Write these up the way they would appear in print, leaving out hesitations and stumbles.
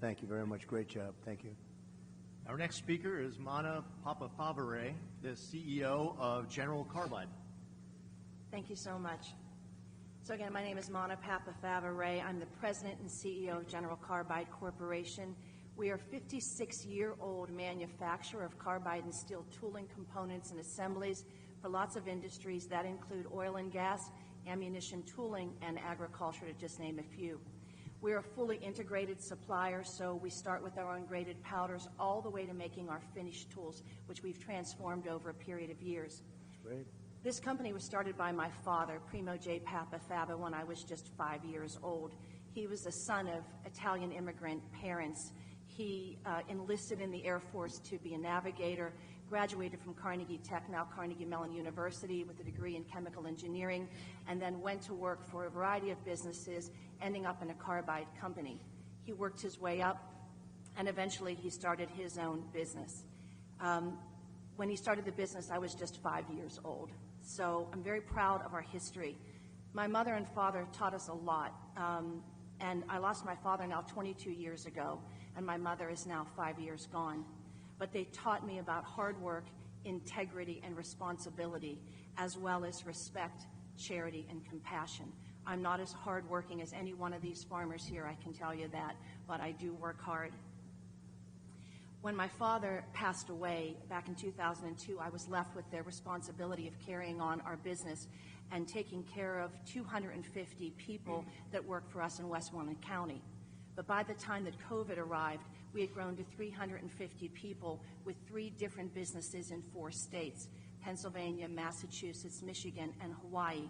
Thank you very much. Great job. Thank you. Our next speaker is Mana Papafavare, the CEO of General Carbide. Thank you so much. So again, my name is Mana Papafavare. I'm the president and CEO of General Carbide Corporation. We are a 56-year-old manufacturer of carbide and steel tooling components and assemblies for lots of industries that include oil and gas, ammunition tooling, and agriculture, to just name a few. We're a fully integrated supplier, so we start with our ungraded powders all the way to making our finished tools, which we've transformed over a period of years. That's great. This company was started by my father, Primo J. Papafava, when I was just 5 years old. He was the son of Italian immigrant parents. He enlisted in the Air Force to be a navigator, graduated from Carnegie Tech, now Carnegie Mellon University, with a degree in chemical engineering, and then went to work for a variety of businesses, ending up in a carbide company. He worked his way up, and eventually he started his own business. When he started the business, I was just 5 years old. So I'm very proud of our history. My mother and father taught us a lot, and I lost my father now 22 years ago, and my mother is now 5 years gone. But they taught me about hard work, integrity, and responsibility, as well as respect, charity, and compassion. I'm not as hardworking as any one of these farmers here, I can tell you that, but I do work hard. When my father passed away back in 2002, I was left with the responsibility of carrying on our business and taking care of 250 people that work for us in Westmoreland County. But by the time that COVID arrived, we had grown to 350 people with 3 different businesses in 4 states, Pennsylvania, Massachusetts, Michigan, and Hawaii.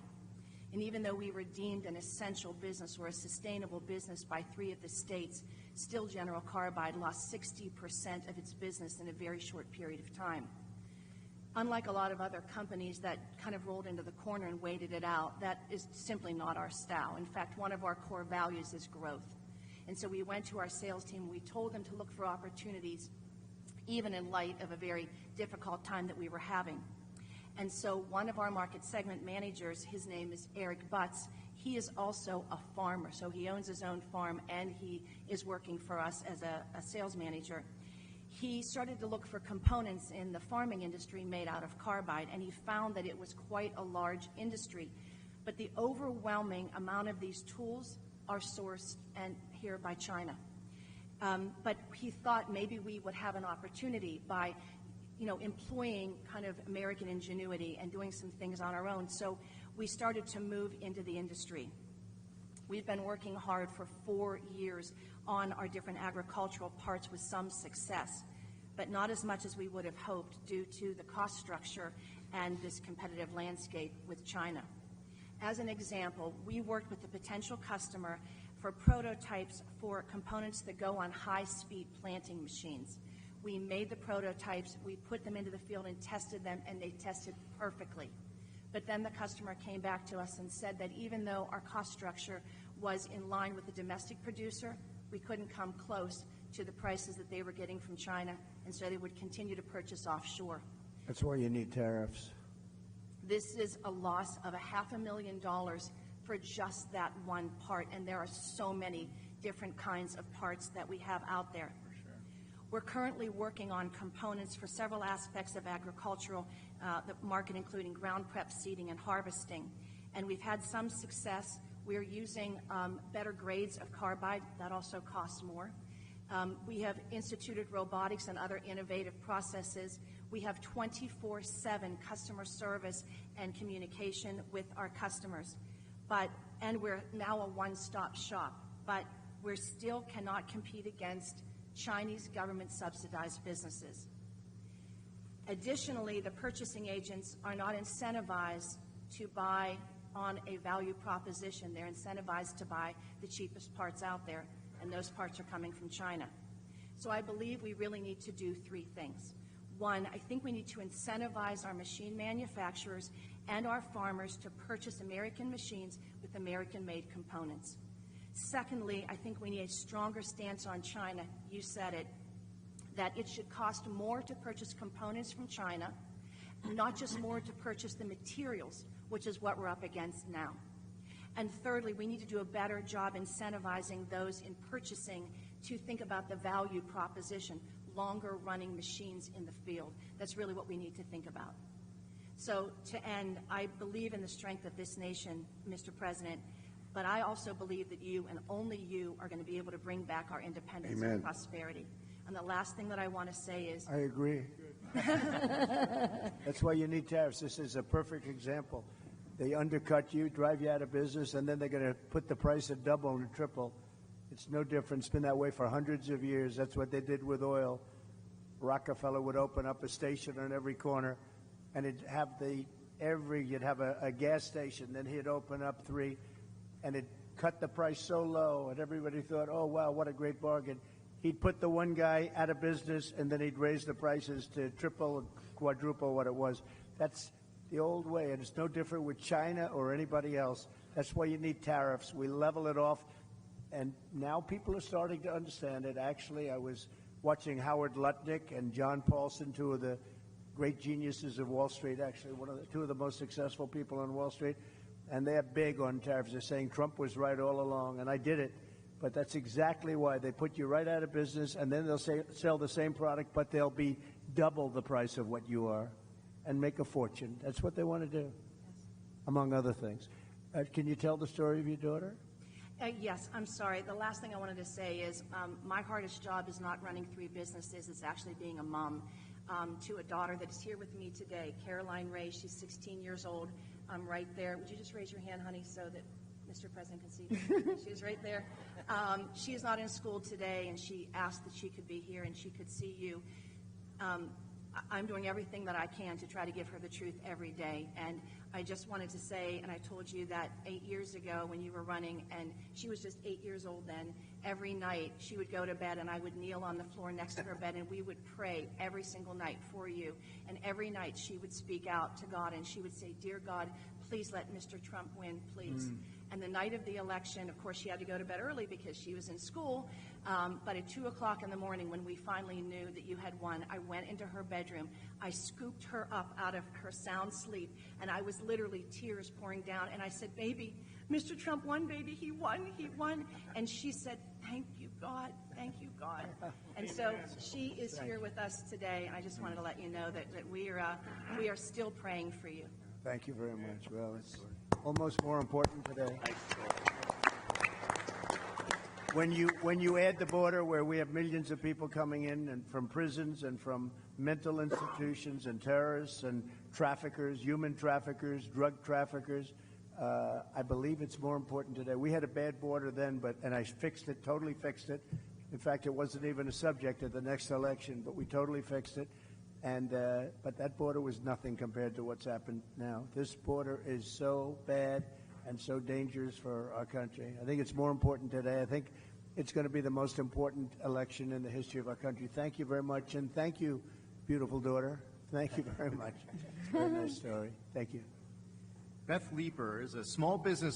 And even though we were deemed an essential business or a sustainable business by 3 of the states, still General Carbide lost 60% of its business in a very short period of time. Unlike a lot of other companies that kind of rolled into the corner and waited it out, that is simply not our style. In fact, one of our core values is growth. And so we went to our sales team, we told them to look for opportunities, even in light of a very difficult time that we were having. And so one of our market segment managers, his name is Eric Butts, he is also a farmer. So he owns his own farm and he is working for us as a sales manager. He started to look for components in the farming industry made out of carbide, and he found that it was quite a large industry. But the overwhelming amount of these tools are sourced and here by China. But he thought maybe we would have an opportunity by employing kind of American ingenuity and doing some things on our own. So we started to move into the industry. We've been working hard for 4 years on our different agricultural parts with some success, but not as much as we would have hoped due to the cost structure and this competitive landscape with China. As an example, we worked with a potential customer for prototypes for components that go on high-speed planting machines. We made the prototypes, we put them into the field and tested them, and they tested perfectly. But then the customer came back to us and said that even though our cost structure was in line with the domestic producer, we couldn't come close to the prices that they were getting from China, and so they would continue to purchase offshore. That's why you need tariffs. This is a loss of $500,000 for just that one part, and there are so many different kinds of parts that we have out there. For sure. We're currently working on components for several aspects of agricultural the market, including ground prep, seeding, and harvesting. And we've had some success. We're using better grades of carbide. That also costs more. We have instituted robotics and other innovative processes. We have 24/7 customer service and communication with our customers. And we're now a one-stop shop, but we still cannot compete against Chinese government-subsidized businesses. Additionally, the purchasing agents are not incentivized to buy on a value proposition. They're incentivized to buy the cheapest parts out there, and those parts are coming from China. So I believe we really need to do 3 things. 1, I think we need to incentivize our machine manufacturers and our farmers to purchase American machines with American-made components. Secondly, I think we need a stronger stance on China. You said it, that it should cost more to purchase components from China, not just more to purchase the materials, which is what we're up against now. And thirdly, we need to do a better job incentivizing those in purchasing to think about the value proposition, longer running machines in the field. That's really what we need to think about. So to end, I believe in the strength of this nation, Mr. President, but I also believe that you and only you are going to be able to bring back our independence Amen. and prosperity. And the last thing that I want to say is, I agree. That's why you need tariffs. This is a perfect example. They undercut you, drive you out of business, and then they're going to put the price at double and triple. It's no different. It's been that way for hundreds of years. That's what they did with oil. Rockefeller would open up a station on every corner, and it'd have you'd have a gas station. Then he'd open up 3, and it'd cut the price so low, and everybody thought, oh, wow, what a great bargain. He'd put the one guy out of business, and then he'd raise the prices to triple, quadruple what it was. That's the old way, and it's no different with China or anybody else. That's why you need tariffs. We level it off, and now people are starting to understand it. Actually, I was watching Howard Lutnick and John Paulson, 2 of the great geniuses of Wall Street, actually 2 of the most successful people on Wall Street, and they're big on tariffs. They're saying Trump was right all along, and I did it. But that's exactly why. They put you right out of business, and then they'll sell the same product, but they'll be double the price of what you are and make a fortune. That's what they want to do, among other things. Can you tell the story of your daughter? Yes, I'm sorry. The last thing I wanted to say is my hardest job is not running 3 businesses. It's actually being a mom to a daughter that is here with me today, Caroline Ray. She's 16 years old. I'm right there. Would you just raise your hand, honey, so that Mr. President can see? She's right there. She is not in school today, and she asked that she could be here and she could see you. I'm doing everything that I can to try to give her the truth every day. And I just wanted to say, and I told you that 8 years ago when you were running, and she was just 8 years old then, every night she would go to bed and I would kneel on the floor next to her bed and we would pray every single night for you. And every night she would speak out to God and she would say, "Dear God, please let Mr. Trump win, please." And the night of the election, of course, she had to go to bed early because she was in school. But at 2 o'clock in the morning, when we finally knew that you had won, I went into her bedroom. I scooped her up out of her sound sleep, and I was literally tears pouring down. And I said, "Baby, Mr. Trump won, baby. He won, he won." And she said, "Thank you, God. Thank you, God." And so she is here with us today. And I just wanted to let you know that we are still praying for you. Thank you very much. Well, it's almost more important today. When you add the border where we have millions of people coming in and from prisons and from mental institutions and terrorists and traffickers, human traffickers, drug traffickers, I believe it's more important today. We had a bad border then, and I fixed it, totally fixed it. In fact, it wasn't even a subject at the next election, but we totally fixed it. And but that border was nothing compared to what's happened now. This border is so bad and so dangerous for our country. I think it's more important today. I think it's going to be the most important election in the history of our country. Thank you very much, and thank you, beautiful daughter. Thank you very much. Very nice story. Thank you. Beth Leeper is a small business